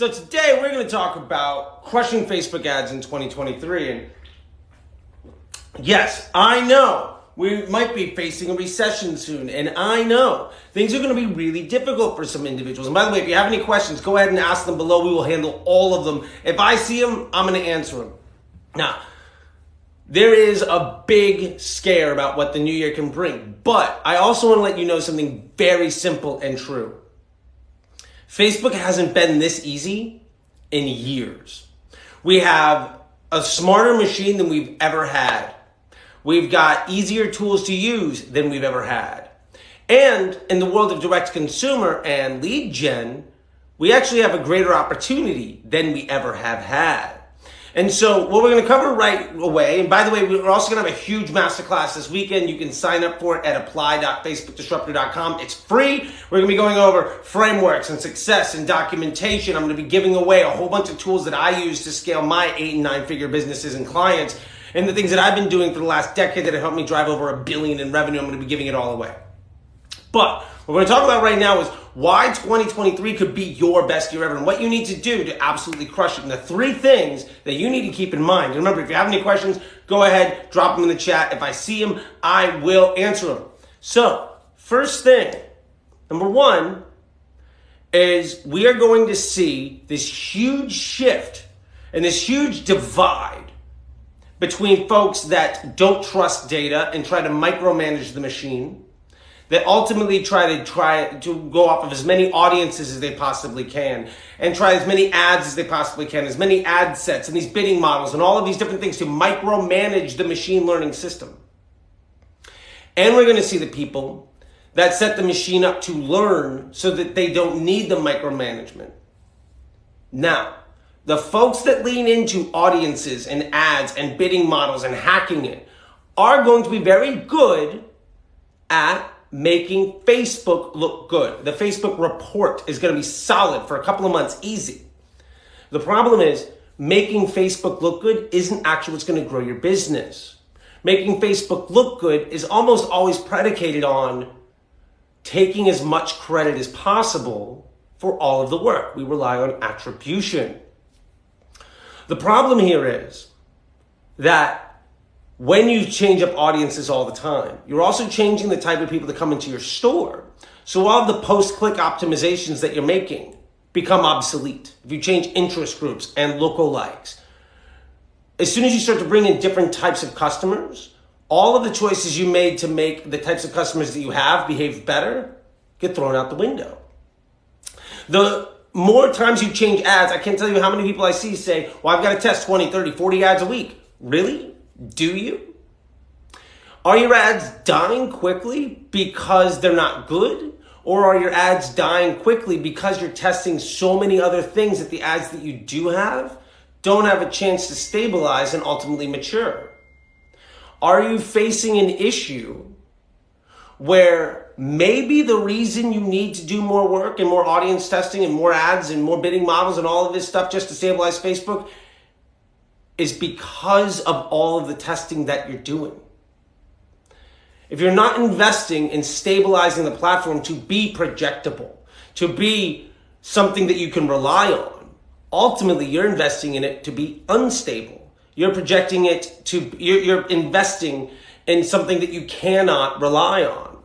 So today we're going to talk about crushing Facebook ads in 2023. And yes, I know we might be facing a recession soon. And I know things are going to be really difficult for some individuals. And by the way, if you have any questions, go ahead and ask them below. We will handle all of them. If I see them, I'm going to answer them. Now, there is a big scare about what the new year can bring. But I also want to let you know something very simple and true. Facebook hasn't been this easy in years. We have a smarter machine than we've ever had. We've got easier tools to use than we've ever had. And in the world of direct consumer and lead gen, we actually have a greater opportunity than we ever have had. And so what we're going to cover right away, and by the way, we're also going to have a huge masterclass this weekend. You can sign up for it at apply.facebookdisruptor.com. It's free. We're going to be going over frameworks and success and documentation. I'm going to be giving away a whole bunch of tools that I use to scale my 8 and 9 figure businesses and clients, and the things that I've been doing for the last decade that have helped me drive over $1 billion in revenue. I'm going to be giving it all away. But what we're going to talk about right now is why 2023 could be your best year ever and what you need to do to absolutely crush it. And the 3 things that you need to keep in mind. And remember, if you have any questions, go ahead, drop them in the chat. If I see them, I will answer them. So, first thing, number 1, is we are going to see this huge shift and this huge divide between folks that don't trust data and try to micromanage the machine, that ultimately try to go off of as many audiences as they possibly can and try as many ads as they possibly can, as many ad sets and these bidding models and all of these different things to micromanage the machine learning system. And we're going to see the people that set the machine up to learn so that they don't need the micromanagement. Now, the folks that lean into audiences and ads and bidding models and hacking it are going to be very good at making Facebook look good. The Facebook report is going to be solid for a couple of months, easy. The problem is making Facebook look good isn't actually what's going to grow your business. Making Facebook look good is almost always predicated on taking as much credit as possible for all of the work. We rely on attribution. The problem here is that when you change up audiences all the time, you're also changing the type of people that come into your store. So all of the post-click optimizations that you're making become obsolete. If you change interest groups and lookalikes, as soon as you start to bring in different types of customers, all of the choices you made to make the types of customers that you have behave better get thrown out the window. The more times you change ads, I can't tell you how many people I see say, well, I've got to test 20, 30, 40 ads a week. Really? Do you? Are your ads dying quickly because they're not good? Or are your ads dying quickly because you're testing so many other things that the ads that you do have don't have a chance to stabilize and ultimately mature? Are you facing an issue where maybe the reason you need to do more work and more audience testing and more ads and more bidding models and all of this stuff just to stabilize Facebook is because of all of the testing that you're doing? If you're not investing in stabilizing the platform to be projectable, to be something that you can rely on, ultimately you're investing in it to be unstable. You're projecting it you're investing in something that you cannot rely on.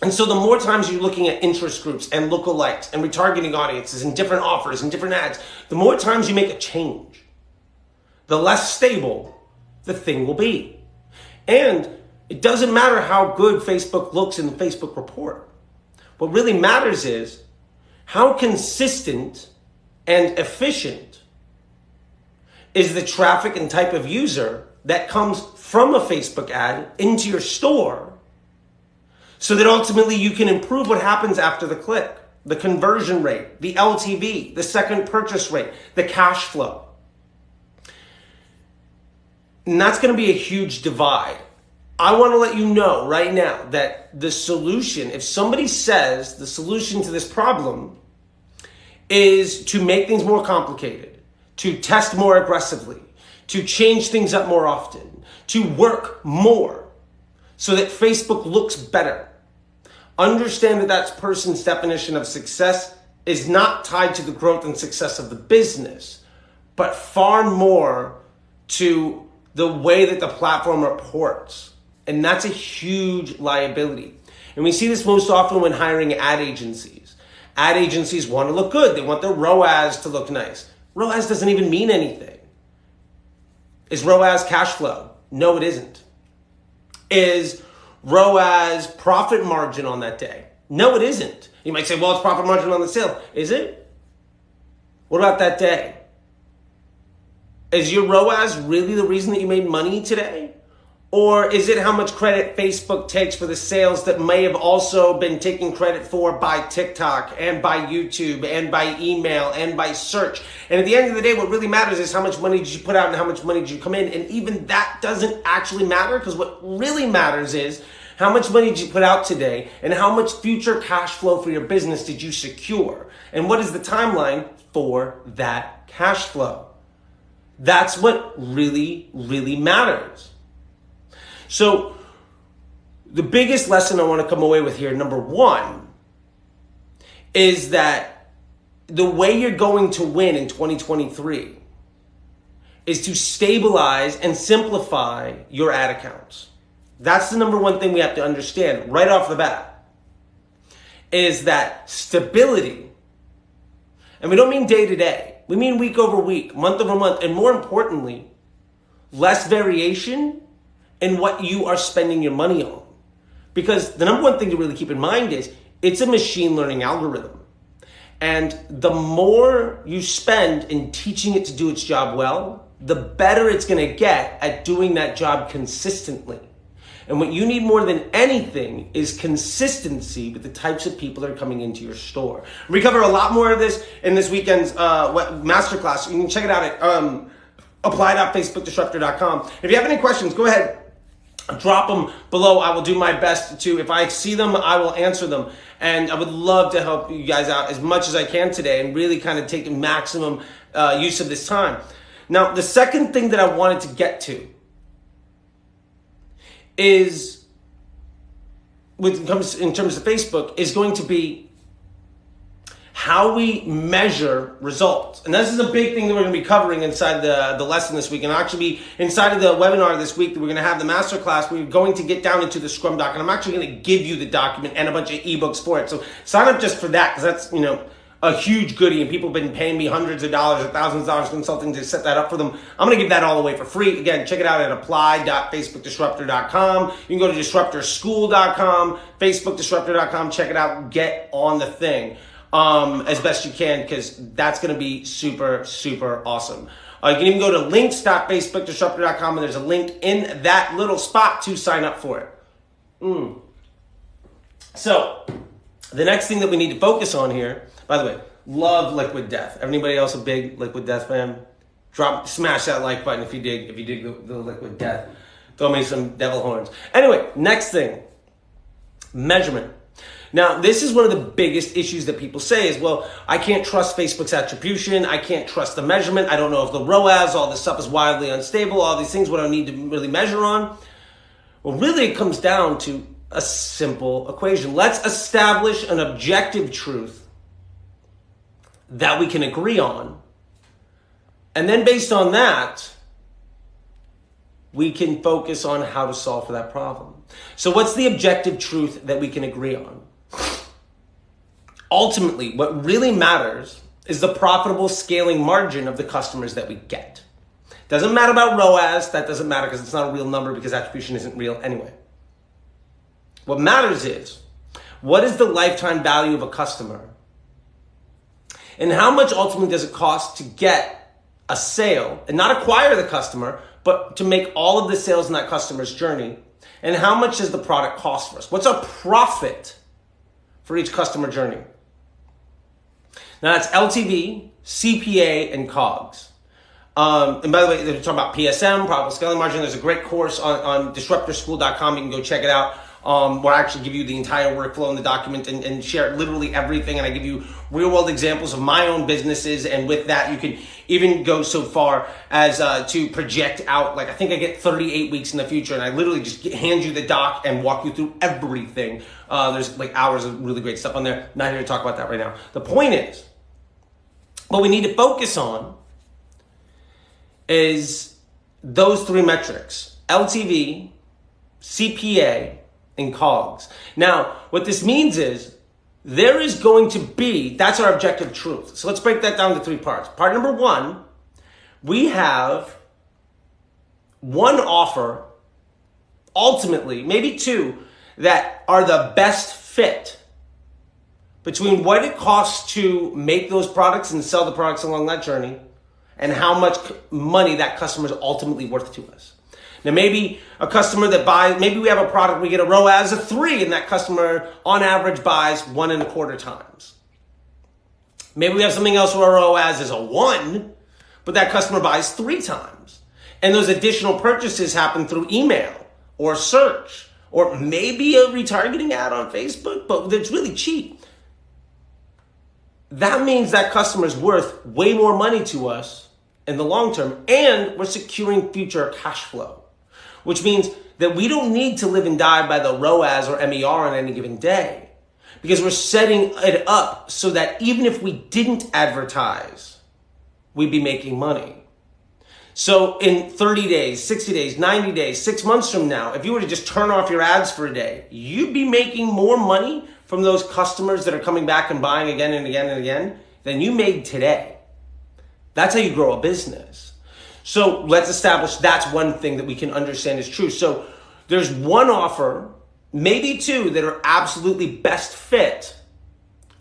And so the more times you're looking at interest groups and lookalikes and retargeting audiences and different offers and different ads, the more times you make a change, the less stable the thing will be. And it doesn't matter how good Facebook looks in the Facebook report. What really matters is how consistent and efficient is the traffic and type of user that comes from a Facebook ad into your store so that ultimately you can improve what happens after the click, the conversion rate, the LTV, the second purchase rate, the cash flow. And that's going to be a huge divide. I want to let you know right now that the solution, if somebody says the solution to this problem is to make things more complicated, to test more aggressively, to change things up more often, to work more so that Facebook looks better, understand that that's person's definition of success is not tied to the growth and success of the business, but far more to the way that the platform reports. And that's a huge liability. And we see this most often when hiring ad agencies. Ad agencies want to look good. They want their ROAS to look nice. ROAS doesn't even mean anything. Is ROAS cash flow? No, it isn't. Is ROAS profit margin on that day? No, it isn't. You might say, well, it's profit margin on the sale. Is it? What about that day? Is your ROAS really the reason that you made money today? Or is it how much credit Facebook takes for the sales that may have also been taken credit for by TikTok and by YouTube and by email and by search? And at the end of the day, what really matters is how much money did you put out and how much money did you come in? And even that doesn't actually matter, because what really matters is how much money did you put out today and how much future cash flow for your business did you secure? And what is the timeline for that cash flow? That's what really, really matters. So the biggest lesson I want to come away with here, number one, is that the way you're going to win in 2023 is to stabilize and simplify your ad accounts. That's the number one thing we have to understand right off the bat, is that stability, and we don't mean day to day, we mean week over week, month over month, and more importantly, less variation in what you are spending your money on. Because the number one thing to really keep in mind is it's a machine learning algorithm. And the more you spend in teaching it to do its job well, the better it's going to get at doing that job consistently. And what you need more than anything is consistency with the types of people that are coming into your store. We cover a lot more of this in this weekend's masterclass. You can check it out at apply.facebookdisruptor.com. If you have any questions, go ahead. Drop them below. I will do my best to, if I see them, I will answer them. And I would love to help you guys out as much as I can today and really kind of take maximum use of this time. Now, the second thing that I wanted to get to is, in terms of Facebook, is going to be how we measure results. And this is a big thing that we're going to be covering inside the lesson this week. And actually, inside of the webinar this week that we're going to have the masterclass, we're going to get down into the Scrum doc. And I'm actually going to give you the document and a bunch of ebooks for it. So sign up just for that, because that's, a huge goodie. And people have been paying me hundreds of dollars or thousands of dollars consulting to set that up for them. I'm going to give that all away for free. Again, check it out at apply.facebookdisruptor.com. You can go to disruptorschool.com, facebookdisruptor.com. Check it out. Get on the thing as best you can, because that's going to be super, super awesome. You can even go to links.facebookdisruptor.com, and there's a link in that little spot to sign up for it. So the next thing that we need to focus on here, by the way, love Liquid Death. Everybody else a big Liquid Death fan? Smash that like button if you dig the Liquid Death. Throw me some devil horns. Anyway, next thing, measurement. Now, this is one of the biggest issues that people say is, well, I can't trust Facebook's attribution. I can't trust the measurement. I don't know if the ROAS, all this stuff is wildly unstable, all these things, what I need to really measure on. Well, really it comes down to a simple equation. Let's establish an objective truth that we can agree on. And then based on that, we can focus on how to solve for that problem. So what's the objective truth that we can agree on? Ultimately, what really matters is the profitable scaling margin of the customers that we get. Doesn't matter about ROAS. That doesn't matter because it's not a real number, because attribution isn't real anyway. What matters is, what is the lifetime value of a customer? And how much ultimately does it cost to get a sale and not acquire the customer, but to make all of the sales in that customer's journey? And how much does the product cost for us? What's our profit for each customer journey? Now that's LTV, CPA, and COGS. And by the way, they're talking about PSM, profitable scaling margin. There's a great course on disruptorschool.com. You can go check it out. where I actually give you the entire workflow in the document and share literally everything. And I give you real world examples of my own businesses. And with that, you can even go so far as to project out, like I think I get 38 weeks in the future. And I literally just hand you the doc and walk you through everything. There's like hours of really great stuff on there. Not here to talk about that right now. The point is, what we need to focus on is those three metrics: LTV, CPA, and COGS. Now, what this means is there is going to be, that's our objective truth. So let's break that down to three parts. Part number one, we have one offer, ultimately, maybe two, that are the best fit between what it costs to make those products and sell the products along that journey and how much money that customer is ultimately worth to us. Now, maybe a customer that buys, maybe we have a product, we get a ROAS of 3, and that customer on average buys 1.25 times. Maybe we have something else where our ROAS is a 1, but that customer buys 3 times. And those additional purchases happen through email or search, or maybe a retargeting ad on Facebook, but it's really cheap. That means that customer is worth way more money to us in the long term, and we're securing future cash flow, which means that we don't need to live and die by the ROAS or MER on any given day, because we're setting it up so that even if we didn't advertise, we'd be making money. So in 30 days, 60 days, 90 days, 6 months from now, if you were to just turn off your ads for a day, you'd be making more money from those customers that are coming back and buying again and again and again than you made today. That's how you grow a business. So let's establish that's one thing that we can understand is true. So there's one offer, maybe two, that are absolutely best fit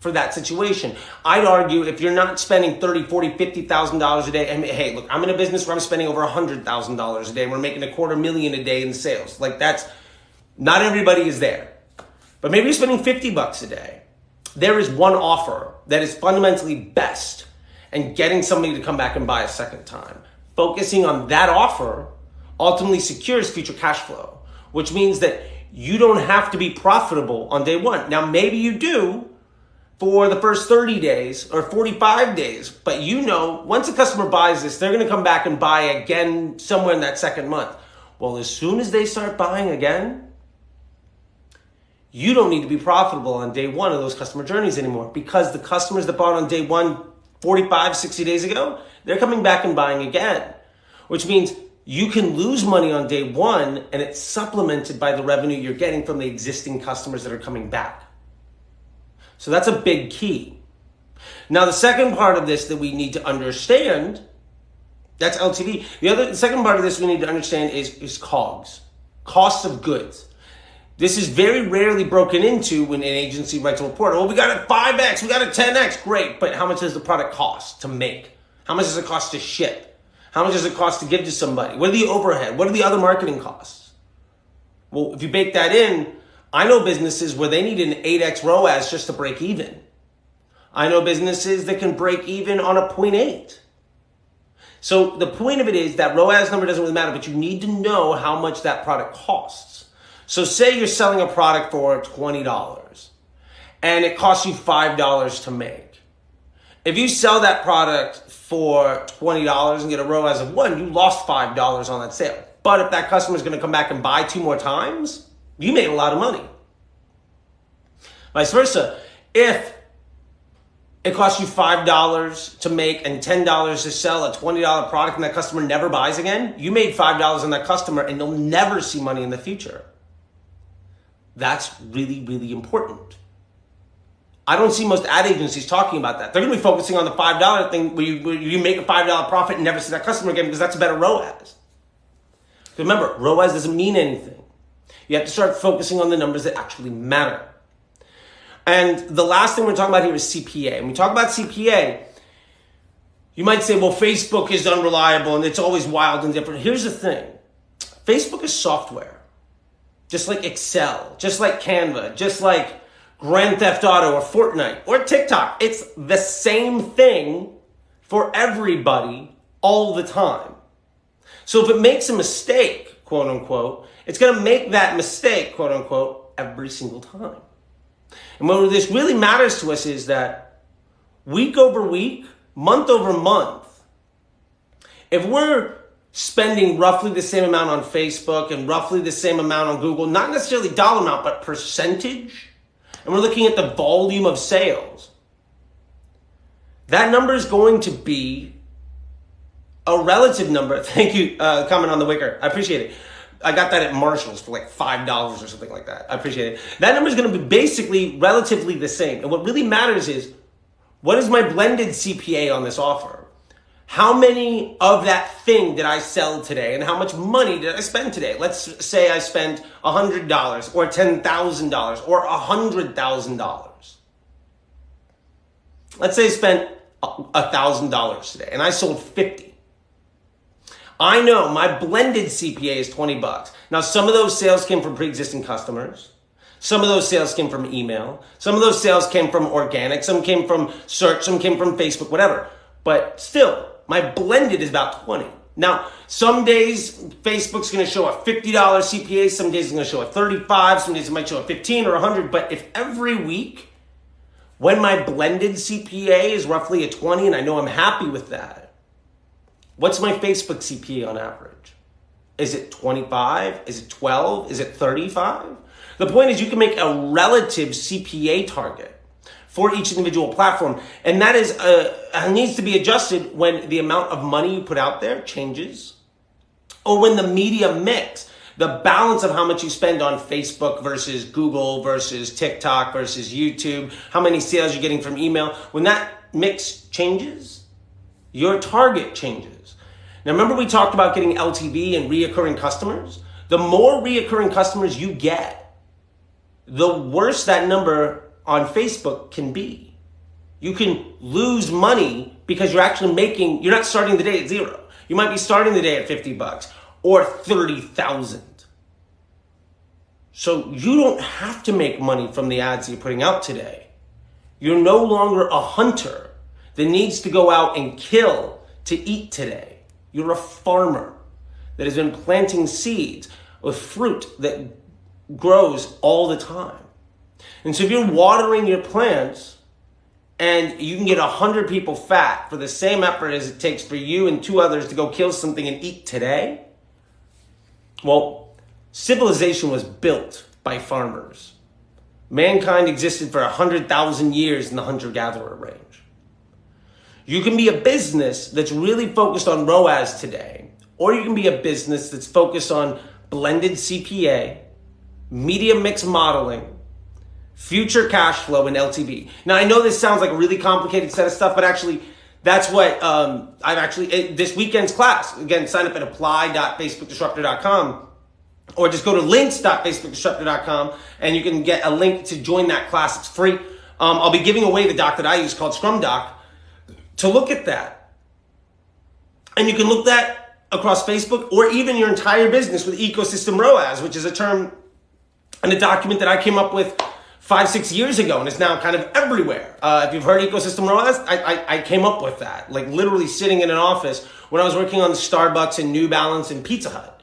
for that situation. I'd argue if you're not spending $30,000, $40,000, $50,000 a day, and hey, look, I'm in a business where I'm spending over $100,000 a day and we're making $250,000 a day in sales. Like that's, not everybody is there. But maybe you're spending $50 a day. There is one offer that is fundamentally best and getting somebody to come back and buy a second time. Focusing on that offer ultimately secures future cash flow, which means that you don't have to be profitable on day one. Now, maybe you do for the first 30 days or 45 days, but you know, once a customer buys this, they're going to come back and buy again somewhere in that second month. Well, as soon as they start buying again, you don't need to be profitable on day one of those customer journeys anymore, because the customers that bought on day one 45, 60 days ago, they're coming back and buying again, which means you can lose money on day one and it's supplemented by the revenue you're getting from the existing customers that are coming back. So that's a big key. Now, the second part of this that we need to understand, that's LTV. The second part of this we need to understand is COGS, cost of goods. This is very rarely broken into when an agency writes a report. Well, we got a 5X, we got a 10X, great. But how much does the product cost to make? How much does it cost to ship? How much does it cost to give to somebody? What are the overhead? What are the other marketing costs? Well, if you bake that in, I know businesses where they need an 8X ROAS just to break even. I know businesses that can break even on a 0.8. So the point of it is that ROAS number doesn't really matter, but you need to know how much that product costs. So say you're selling a product for $20 and it costs you $5 to make. If you sell that product for $20 and get a ROAS of 1, you lost $5 on that sale. But if that customer is going to come back and buy 2 more times, you made a lot of money. Vice versa. If it costs you $5 to make and $10 to sell a $20 product and that customer never buys again, you made $5 on that customer and you'll never see money in the future. That's really, really important. I don't see most ad agencies talking about that. They're going to be focusing on the $5 thing where you make a $5 profit and never see that customer again because that's a better ROAS. Remember, ROAS doesn't mean anything. You have to start focusing on the numbers that actually matter. And the last thing we're talking about here is CPA. When we talk about CPA, you might say, well, Facebook is unreliable and it's always wild and different. Here's the thing. Facebook is software. Just like Excel, just like Canva, just like Grand Theft Auto or Fortnite or TikTok. It's the same thing for everybody all the time. So if it makes a mistake, quote unquote, it's going to make that mistake, quote unquote, every single time. And what this really matters to us is that week over week, month over month, if we're spending roughly the same amount on Facebook and roughly the same amount on Google, not necessarily dollar amount, but percentage, and we're looking at the volume of sales, that number is going to be a relative number. Thank you, comment on the wicker. I appreciate it. I got that at Marshall's for like $5 or something like that. I appreciate it. That number is going to be basically relatively the same. And what really matters is, what is my blended CPA on this offer? How many of that thing did I sell today? And how much money did I spend today? Let's say I spent $100 or $10,000 or $100,000. Let's say I spent $1,000 today and I sold 50. I know my blended CPA is 20 bucks. Now, some of those sales came from pre-existing customers. Some of those sales came from email. Some of those sales came from organic. Some came from search. Some came from Facebook, whatever. But still, my blended is about 20. Now, some days Facebook's going to show a $50 CPA. Some days it's going to show a 35. Some days it might show a 15 or 100. But if every week, when my blended CPA is roughly a 20, and I know I'm happy with that, what's my Facebook CPA on average? Is it 25? Is it 12? Is it 35? The point is, you can make a relative CPA target for each individual platform. And that is needs to be adjusted when the amount of money you put out there changes, or when the media mix, the balance of how much you spend on Facebook versus Google versus TikTok versus YouTube, how many sales you're getting from email. When that mix changes, your target changes. Now, remember we talked about getting LTV and reoccurring customers? The more reoccurring customers you get, the worse that number on Facebook can be. You can lose money because you're not starting the day at zero. You might be starting the day at 50 bucks or 30,000. So you don't have to make money from the ads you're putting out today. You're no longer a hunter that needs to go out and kill to eat today. You're a farmer that has been planting seeds with fruit that grows all the time. And so if you're watering your plants and you can get 100 people fat for the same effort as it takes for you and 2 others to go kill something and eat today, well, civilization was built by farmers. Mankind existed for 100,000 years in the hunter-gatherer range. You can be a business that's really focused on ROAS today, or you can be a business that's focused on blended CPA, media mix modeling, future cash flow, and LTV. Now, I know this sounds like a really complicated set of stuff, but actually, that's what this weekend's class, again, sign up at apply.facebookdisruptor.com, or just go to links.facebookdisruptor.com, and you can get a link to join that class. It's free. I'll be giving away the doc that I use called Scrum Doc, to look at that. And you can look that across Facebook or even your entire business with ecosystem ROAS, which is a term and a document that I came up with 5-6 years ago, and it's now kind of everywhere. If you've heard ecosystem ROAS, I came up with that, like literally sitting in an office when I was working on the Starbucks and New Balance and Pizza Hut.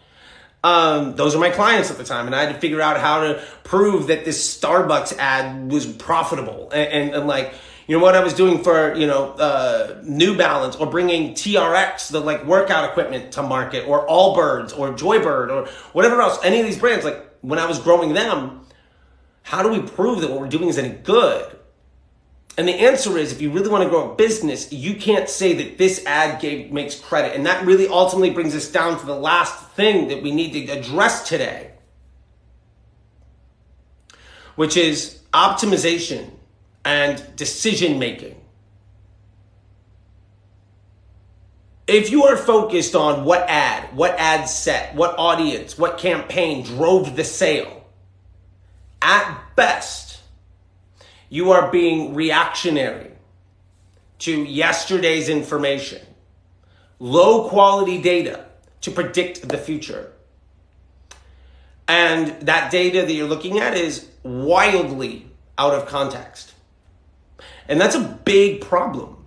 Those are my clients at the time, and I had to figure out how to prove that this Starbucks ad was profitable. And like, you know, what I was doing for, New Balance, or bringing TRX, the like workout equipment, to market, or Allbirds or Joybird or whatever else, any of these brands, like when I was growing them, how do we prove that what we're doing is any good? And the answer is, if you really want to grow a business, you can't say that this ad makes credit. And that really ultimately brings us down to the last thing that we need to address today, which is optimization and decision making. If you are focused on what ad set, what audience, what campaign drove the sale, at best, you are being reactionary to yesterday's information, low quality data to predict the future. And that data that you're looking at is wildly out of context. And that's a big problem.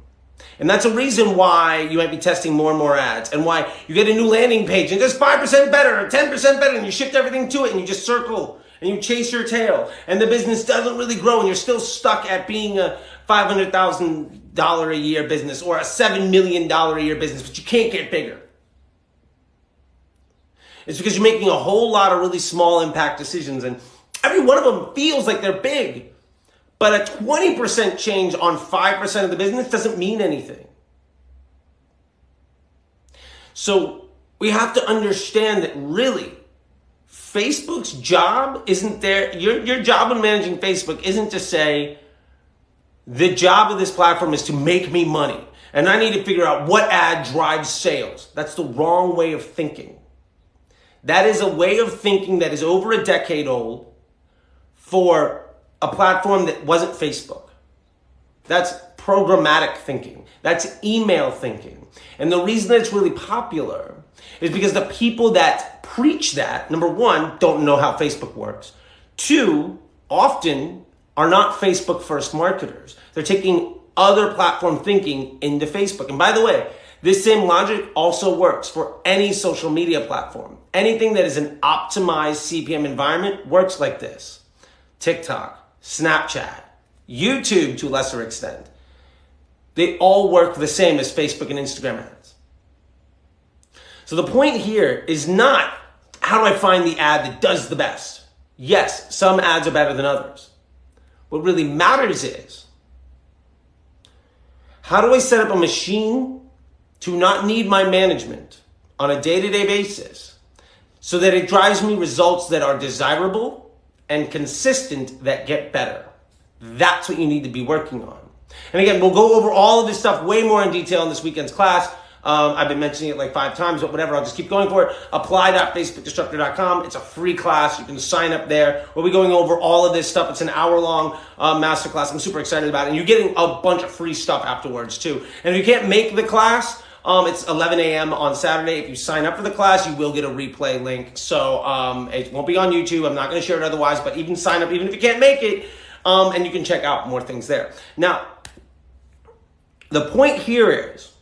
And that's a reason why you might be testing more and more ads, and why you get a new landing page and it's 5% better or 10% better, and you shift everything to it and you just circle and you chase your tail and the business doesn't really grow and you're still stuck at being a $500,000 a year business or a $7 million a year business, but you can't get bigger. It's because you're making a whole lot of really small impact decisions, and every one of them feels like they're big. But a 20% change on 5% of the business doesn't mean anything. So we have to understand that really, Facebook's job isn't there. Your job in managing Facebook isn't to say, the job of this platform is to make me money, and I need to figure out what ad drives sales. That's the wrong way of thinking. That is a way of thinking that is over a decade old for a platform that wasn't Facebook. That's programmatic thinking. That's email thinking. And the reason that it's really popular is because the people that preach that, number one, don't know how Facebook works. Two, often are not Facebook first marketers. They're taking other platform thinking into Facebook. And by the way, this same logic also works for any social media platform. Anything that is an optimized CPM environment works like this. TikTok, Snapchat, YouTube to a lesser extent. They all work the same as Facebook and Instagram ads. So the point here is not how do I find the ad that does the best. Yes, some ads are better than others. What really matters is how do I set up a machine to not need my management on a day-to-day basis so that it drives me results that are desirable and consistent that get better. That's what you need to be working on. And again, we'll go over all of this stuff way more in detail in this weekend's class. I've been mentioning it like 5 times, but whatever, I'll just keep going for it. Apply.facebookdestructor.com. It's a free class. You can sign up there. We'll be going over all of this stuff. It's an hour-long masterclass. I'm super excited about it. And you're getting a bunch of free stuff afterwards, too. And if you can't make the class, it's 11 a.m. on Saturday. If you sign up for the class, you will get a replay link. So it won't be on YouTube. I'm not going to share it otherwise, but even sign up, even if you can't make it, and you can check out more things there. Now, the point here is,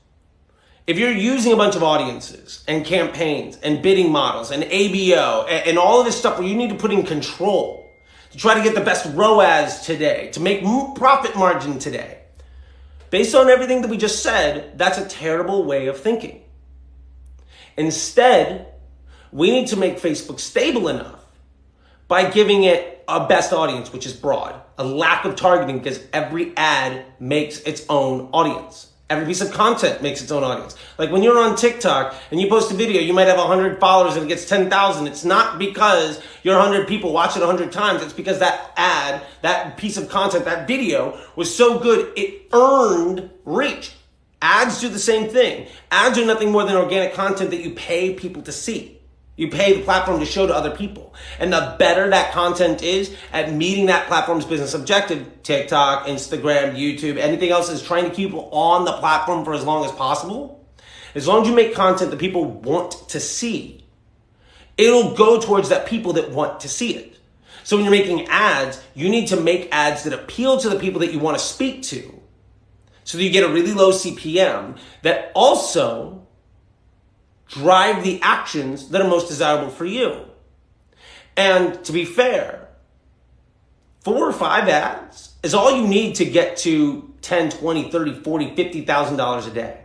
if you're using a bunch of audiences and campaigns and bidding models and ABO and all of this stuff where you need to put in control to try to get the best ROAS today, to make profit margin today, based on everything that we just said, that's a terrible way of thinking. Instead, we need to make Facebook stable enough by giving it a best audience, which is broad, a lack of targeting because every ad makes its own audience. Every piece of content makes its own audience. Like when you're on TikTok and you post a video, you might have 100 followers and it gets 10,000. It's not because your 100 people watch it 100 times. It's because that ad, that piece of content, that video was so good, it earned reach. Ads do the same thing. Ads are nothing more than organic content that you pay people to see. You pay the platform to show to other people. And the better that content is at meeting that platform's business objective, TikTok, Instagram, YouTube, anything else is trying to keep people on the platform for as long as possible. As long as you make content that people want to see, it'll go towards that people that want to see it. So when you're making ads, you need to make ads that appeal to the people that you want to speak to so that you get a really low CPM that also drive the actions that are most desirable for you. And to be fair, 4 or 5 ads is all you need to get to $10, $20, $30, $40, $50,000 a day.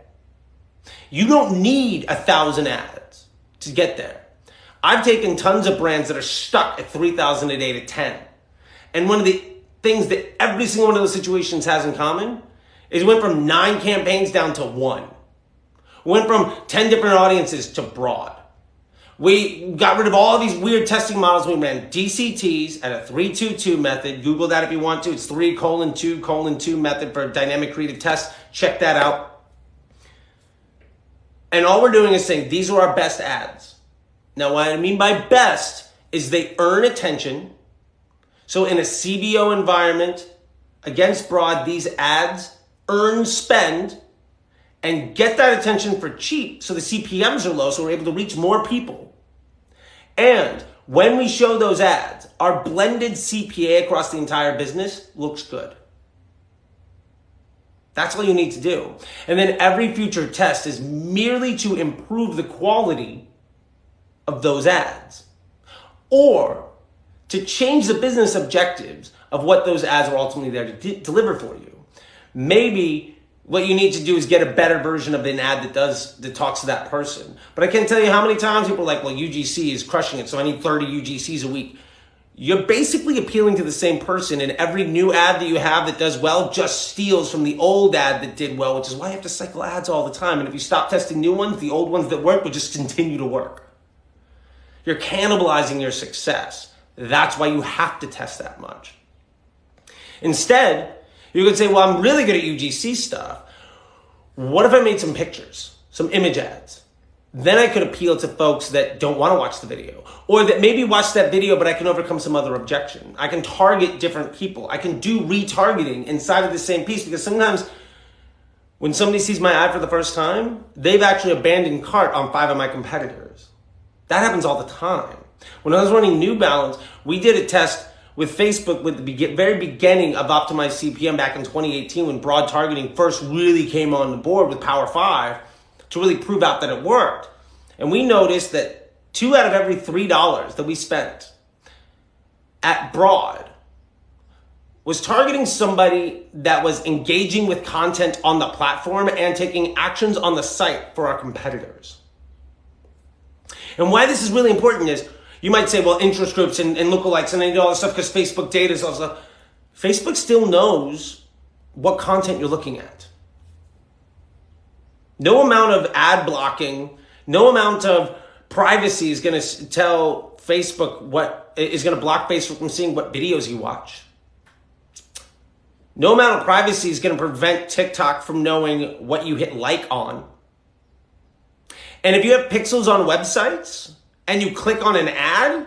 You don't need 1,000 ads to get there. I've taken tons of brands that are stuck at 3,000 a day to 10. And one of the things that every single one of those situations has in common is it went from 9 campaigns down to 1. We went from 10 different audiences to broad. We got rid of all of these weird testing models. We ran DCTs at a 3-2-2 method. Google that if you want to. It's 3:2:2 method for dynamic creative tests. Check that out. And all we're doing is saying these are our best ads. Now, what I mean by best is they earn attention. So in a CBO environment against broad, these ads earn spend and get that attention for cheap so the CPMs are low so we're able to reach more people. And when we show those ads, our blended CPA across the entire business looks good. That's all you need to do. And then every future test is merely to improve the quality of those ads or to change the business objectives of what those ads are ultimately there to deliver for you. Maybe what you need to do is get a better version of an ad that talks to that person. But I can't tell you how many times people are like, well, UGC is crushing it, so I need 30 UGCs a week. You're basically appealing to the same person, and every new ad that you have that does well just steals from the old ad that did well, which is why you have to cycle ads all the time. And if you stop testing new ones, the old ones that work will just continue to work. You're cannibalizing your success. That's why you have to test that much. Instead, you could say, well, I'm really good at UGC stuff. What if I made some pictures, some image ads? Then I could appeal to folks that don't want to watch the video, or that maybe watch that video, but I can overcome some other objection. I can target different people. I can do retargeting inside of the same piece, because sometimes when somebody sees my ad for the first time, they've actually abandoned cart on 5 of my competitors. That happens all the time. When I was running New Balance, we did a test with Facebook with the very beginning of Optimized CPM back in 2018, when broad targeting first really came on the board with Power 5 to really prove out that it worked. And we noticed that 2 out of every $3 that we spent at broad was targeting somebody that was engaging with content on the platform and taking actions on the site for our competitors. And why this is really important is, you might say, well, interest groups and lookalikes and all this stuff because Facebook data is all stuff. Facebook still knows what content you're looking at. No amount of ad blocking, no amount of privacy is going to tell Facebook is going to block Facebook from seeing what videos you watch. No amount of privacy is going to prevent TikTok from knowing what you hit like on. And if you have pixels on websites and you click on an ad,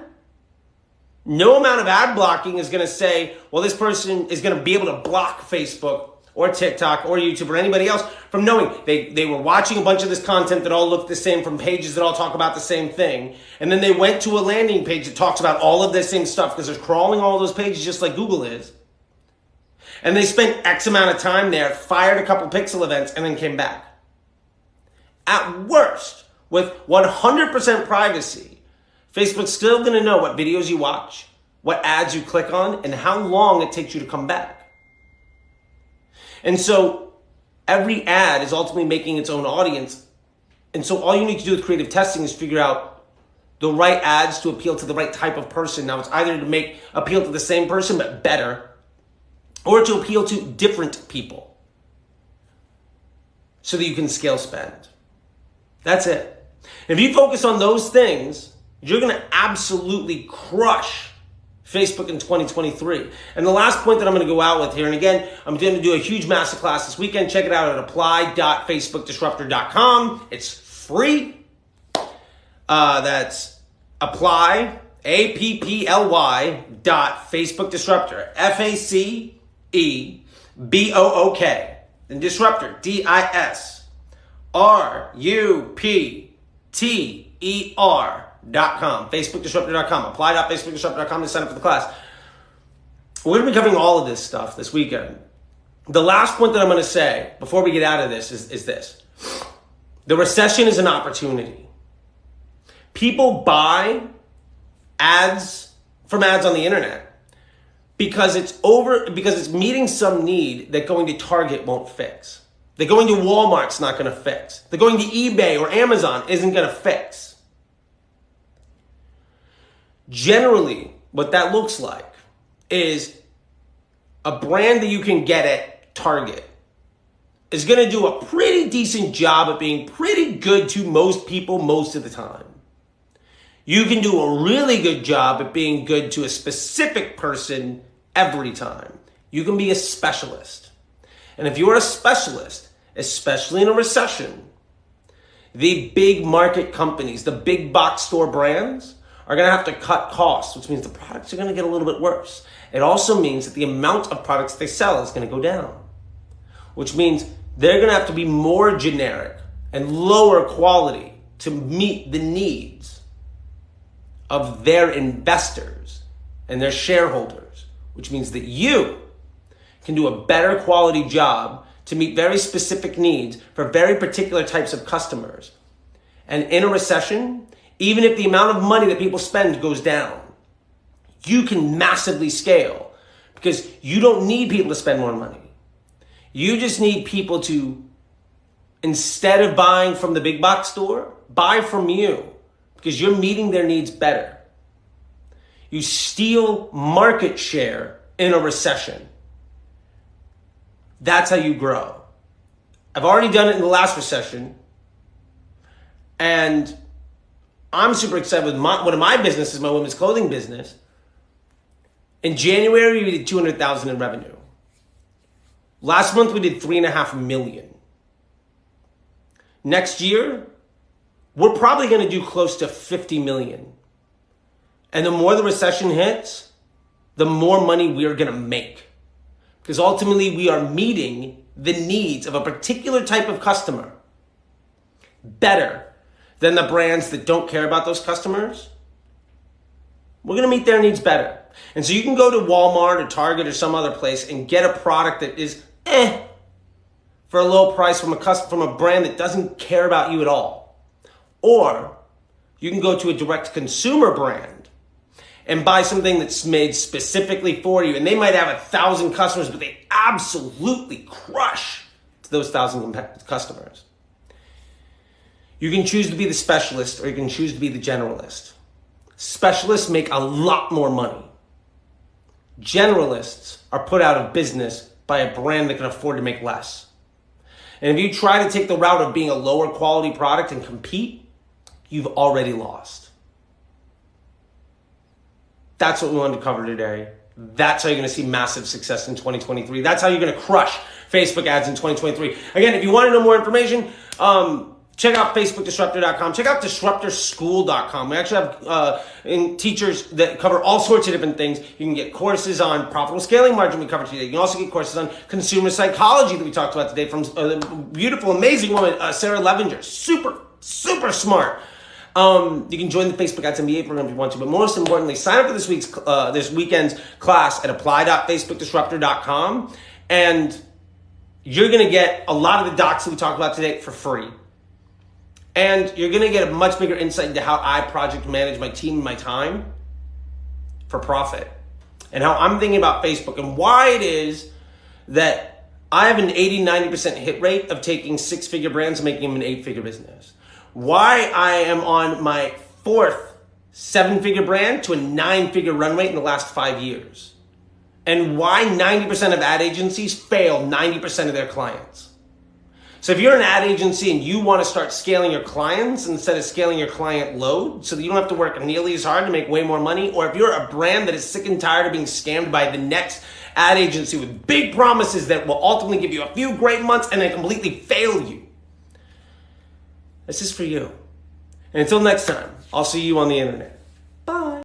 no amount of ad blocking is going to say, well, this person is going to be able to block Facebook or TikTok or YouTube or anybody else from knowing they were watching a bunch of this content that all look the same from pages that all talk about the same thing. And then they went to a landing page that talks about all of the same stuff because they're crawling all those pages just like Google is. And they spent X amount of time there, fired a couple pixel events, and then came back. At worst, with 100% privacy, Facebook's still going to know what videos you watch, what ads you click on, and how long it takes you to come back. And so every ad is ultimately making its own audience. And so all you need to do with creative testing is figure out the right ads to appeal to the right type of person. Now, it's either to appeal to the same person, but better, or to appeal to different people so that you can scale spend. That's it. If you focus on those things, you're going to absolutely crush Facebook in 2023. And the last point that I'm going to go out with here, and again, I'm going to do a huge masterclass this weekend. Check it out at apply.facebookdisruptor.com. It's free. That's apply, apply.facebookdisruptor, FACEBOOK, and disruptor, DISRUPTER.com, facebookdisruptor.com, apply.facebookdisruptor.com to sign up for the class. We're going to be covering all of this stuff this weekend. The last point that I'm going to say before we get out of this is this. The recession is an opportunity. People buy ads from ads on the internet because it's meeting some need that going to Target won't fix. That going to Walmart's not going to fix. That going to eBay or Amazon isn't going to fix. Generally, what that looks like is a brand that you can get at Target is going to do a pretty decent job at being pretty good to most people most of the time. You can do a really good job at being good to a specific person every time. You can be a specialist. And if you're a specialist, especially in a recession, the big market companies, the big box store brands are going to have to cut costs, which means the products are going to get a little bit worse. It also means that the amount of products they sell is going to go down, which means they're going to have to be more generic and lower quality to meet the needs of their investors and their shareholders, which means that you can do a better quality job to meet very specific needs for very particular types of customers. And in a recession, even if the amount of money that people spend goes down, you can massively scale because you don't need people to spend more money. You just need people to, instead of buying from the big box store, buy from you because you're meeting their needs better. You steal market share in a recession. That's how you grow. I've already done it in the last recession. And I'm super excited with one of my businesses, my women's clothing business. In January, we did $200,000 in revenue. Last month, we did $3.5 million. Next year, we're probably going to do close to $50 million. And the more the recession hits, the more money we're going to make. Because ultimately, we are meeting the needs of a particular type of customer better than the brands that don't care about those customers. We're going to meet their needs better. And so you can go to Walmart or Target or some other place and get a product that is for a low price from a brand that doesn't care about you at all. Or you can go to a direct consumer brand and buy something that's made specifically for you. And they might have 1,000 customers, but they absolutely crush those 1,000 customers. You can choose to be the specialist or you can choose to be the generalist. Specialists make a lot more money. Generalists are put out of business by a brand that can afford to make less. And if you try to take the route of being a lower quality product and compete, you've already lost. That's what we wanted to cover today. That's how you're going to see massive success in 2023. That's how you're going to crush Facebook ads in 2023. Again, if you want to know more information, check out FacebookDisruptor.com. Check out DisruptorSchool.com. We actually have teachers that cover all sorts of different things. You can get courses on profitable scaling margin we covered today. You can also get courses on consumer psychology that we talked about today from the beautiful, amazing woman, Sarah Levinger. Super, super smart. You can join the Facebook Ads MBA program if you want to, but most importantly, sign up for this weekend's class at apply.facebookdisruptor.com, and you're going to get a lot of the docs that we talked about today for free. And you're going to get a much bigger insight into how I project manage my team and my time for profit, and how I'm thinking about Facebook and why it is that I have an 80-90% hit rate of taking 6-figure brands and making them an 8-figure business. Why I am on my 4th 7-figure brand to a 9-figure run rate in the last 5 years. And why 90% of ad agencies fail 90% of their clients. So if you're an ad agency and you want to start scaling your clients instead of scaling your client load so that you don't have to work nearly as hard to make way more money, or if you're a brand that is sick and tired of being scammed by the next ad agency with big promises that will ultimately give you a few great months and then completely fail you, this is for you. And until next time, I'll see you on the internet. Bye.